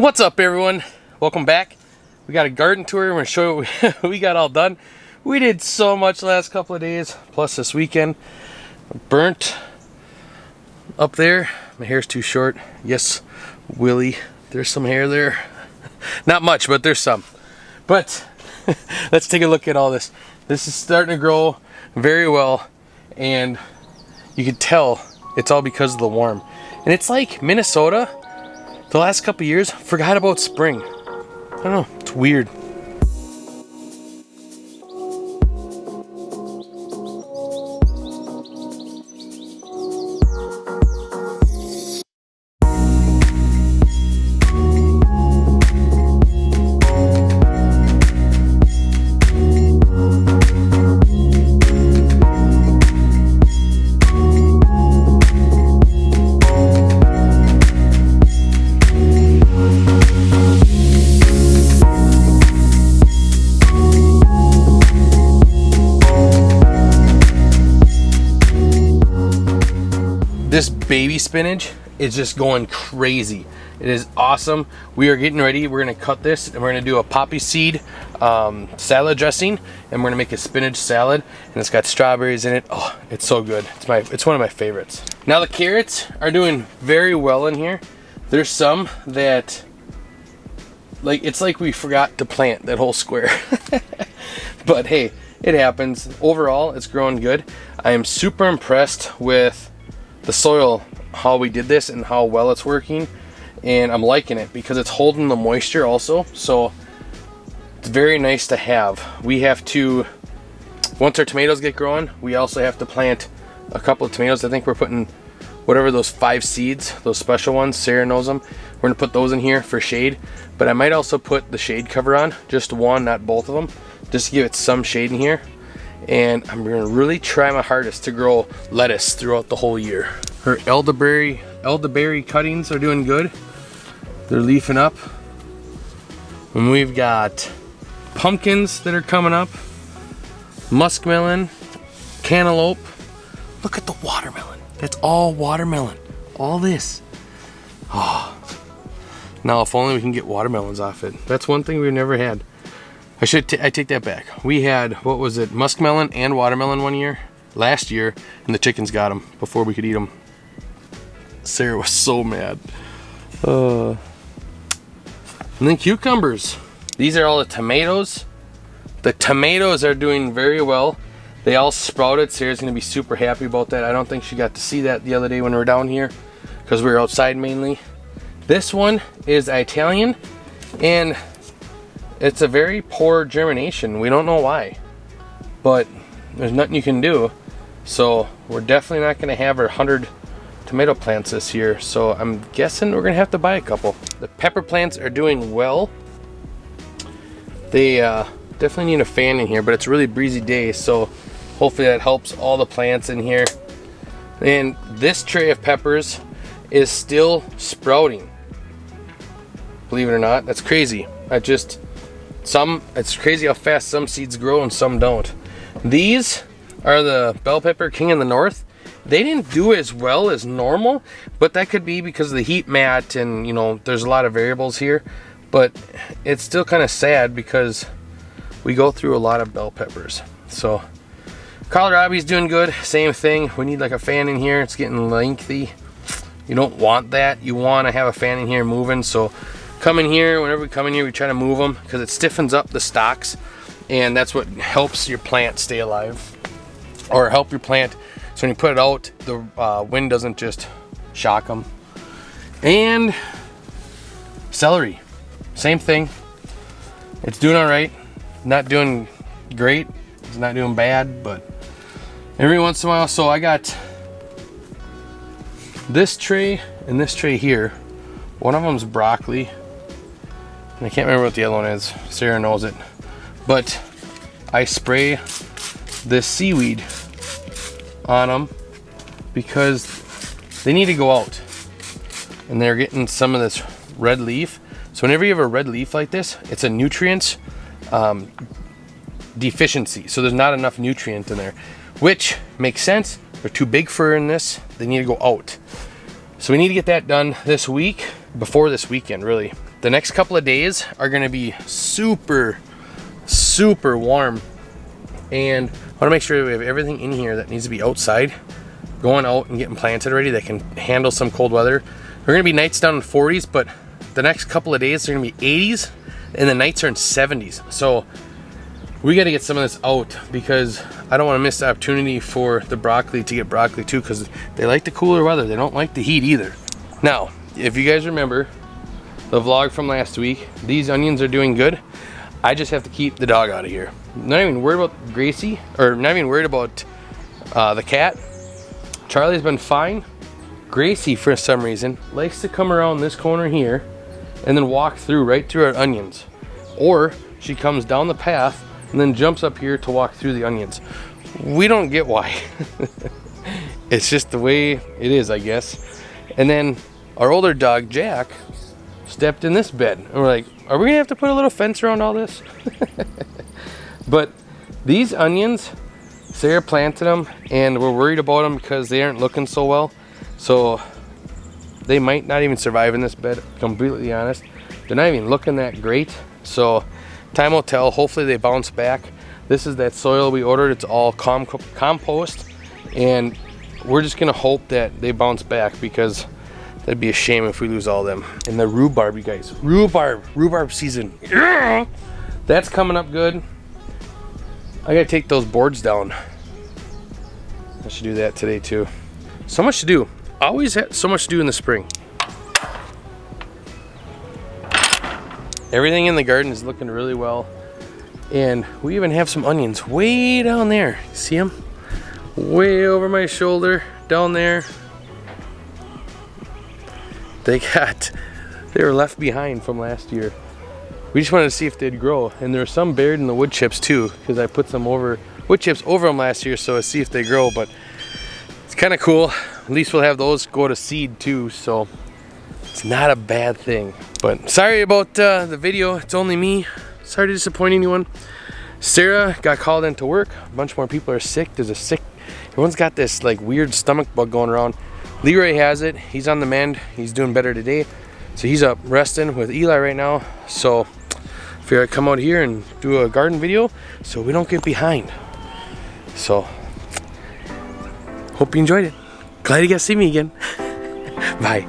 What's up, everyone? Welcome back. We got a garden tour. I'm going to show you what we got all done. We did so much the last couple of days, plus this weekend. Burnt up there. My hair's too short. Yes, Willie, there's some hair there. Not much, but there's some. But let's take a look at all this. This is starting to grow very well, and you can tell it's all because of the warm. And it's like Minnesota, the last couple of years, forgot about spring. I don't know, it's weird. This baby spinach is just going crazy. It is awesome. We are getting ready. We're gonna cut this and we're gonna do a poppy seed salad dressing, and we're gonna make a spinach salad, and it's got strawberries in it. Oh, it's so good. It's one of my favorites. Now the carrots are doing very well in here. There's some that, it's like we forgot to plant that whole square. But hey, it happens. Overall, it's growing good. I am super impressed with the soil, how we did this and how well it's working, and I'm liking it because it's holding the moisture also, so it's very nice to have. We have to, once our tomatoes get growing, we also have to plant a couple of tomatoes. I think we're putting whatever those 5 seeds, those special ones, Sara knows them, we're gonna put those in here for shade, but I might also put the shade cover on, just one, not both of them, just to give it some shade in here. And I'm gonna really try my hardest to grow lettuce throughout the whole year. Her elderberry cuttings are doing good. They're leafing up. And we've got pumpkins that are coming up, muskmelon, cantaloupe. Look at the watermelon. That's all watermelon. All this. Oh. Now if only we can get watermelons off it. That's one thing we've never had. I take that back. We had, what was it, muskmelon and watermelon last year, and the chickens got them before we could eat them. Sara was so mad. And then cucumbers. These are all the tomatoes. The tomatoes are doing very well. They all sprouted. Sara's gonna be super happy about that. I don't think she got to see that the other day when we were down here because we were outside mainly. This one is Italian, and it's a very poor germination. We don't know why, but there's nothing you can do. So we're definitely not gonna have our 100 tomato plants this year. So I'm guessing we're gonna have to buy a couple. The pepper plants are doing well. They definitely need a fan in here, but it's a really breezy day. So hopefully that helps all the plants in here. And this tray of peppers is still sprouting. Believe it or not, that's crazy. It's crazy how fast some seeds grow and some don't. These are the bell pepper king in the north. They didn't do as well as normal, but that could be because of the heat mat, and there's a lot of variables here. But it's still kind of sad because we go through a lot of bell peppers. So kohlrabi's doing good, same thing. We need like a fan in here. It's getting lengthy. You don't want that. You want to have a fan in here moving. So come in here, whenever we come in here, we try to move them because it stiffens up the stalks, and that's what helps your plant stay alive, or help your plant so when you put it out, the wind doesn't just shock them. And celery, same thing. It's doing all right. Not doing great. It's not doing bad, but every once in a while. So I got this tray and this tray here. One of them's broccoli. I can't remember what the other one is. Sara knows it. But I spray this seaweed on them because they need to go out. And they're getting some of this red leaf. So whenever you have a red leaf like this, it's a nutrient deficiency. So there's not enough nutrient in there, which makes sense. They're too big for in this. They need to go out. So we need to get that done this week. before this weekend, really. The next couple of days are gonna be super warm, and I wanna make sure we have everything in here that needs to be outside, going out and getting planted already, that can handle some cold weather. We're gonna be nights down in 40s, but the next couple of days they're gonna be 80s, and the nights are in 70s. So we got to get some of this out, because I don't want to miss the opportunity for the broccoli to get broccoli too, because they like the cooler weather. They don't like the heat either. Now, if you guys remember the vlog from last week, these onions are doing good. I just have to keep the dog out of here. Not even worried about Gracie, or not even worried about the cat. Charlie's been fine. Gracie, for some reason, likes to come around this corner here and then walk through right through our onions. Or she comes down the path and then jumps up here to walk through the onions. We don't get why. It's just the way it is, I guess. And then our older dog, Jack, stepped in this bed. And we're like, are we gonna have to put a little fence around all this? But these onions, Sarah planted them, and we're worried about them because they aren't looking so well. So they might not even survive in this bed, completely honest. They're not even looking that great. So time will tell. Hopefully they bounce back. This is that soil we ordered. It's all compost, and we're just gonna hope that they bounce back, because that'd be a shame if we lose all of them. And the rhubarb, you guys, rhubarb season, yeah! That's coming up good. I gotta take those boards down. I should do that today too. So much to do. Always have so much to do in the spring. Everything in the garden is looking really well, and we even have some onions way down there. See them? Way over my shoulder down there. They were left behind from last year. We just wanted to see if they'd grow, and there were some buried in the wood chips too, because I put some wood chips over them last year, so I see if they grow. But it's kind of cool. At least we'll have those go to seed too, so it's not a bad thing. But sorry about the video. It's only me. Sorry to disappoint anyone. Sarah got called into work. A bunch more people are sick. Everyone's got this like weird stomach bug going around. Leroy has it. He's on the mend. He's doing better today. So he's up resting with Eli right now. So figured I'd come out here and do a garden video so we don't get behind. So hope you enjoyed it. Glad you got to see me again. Bye.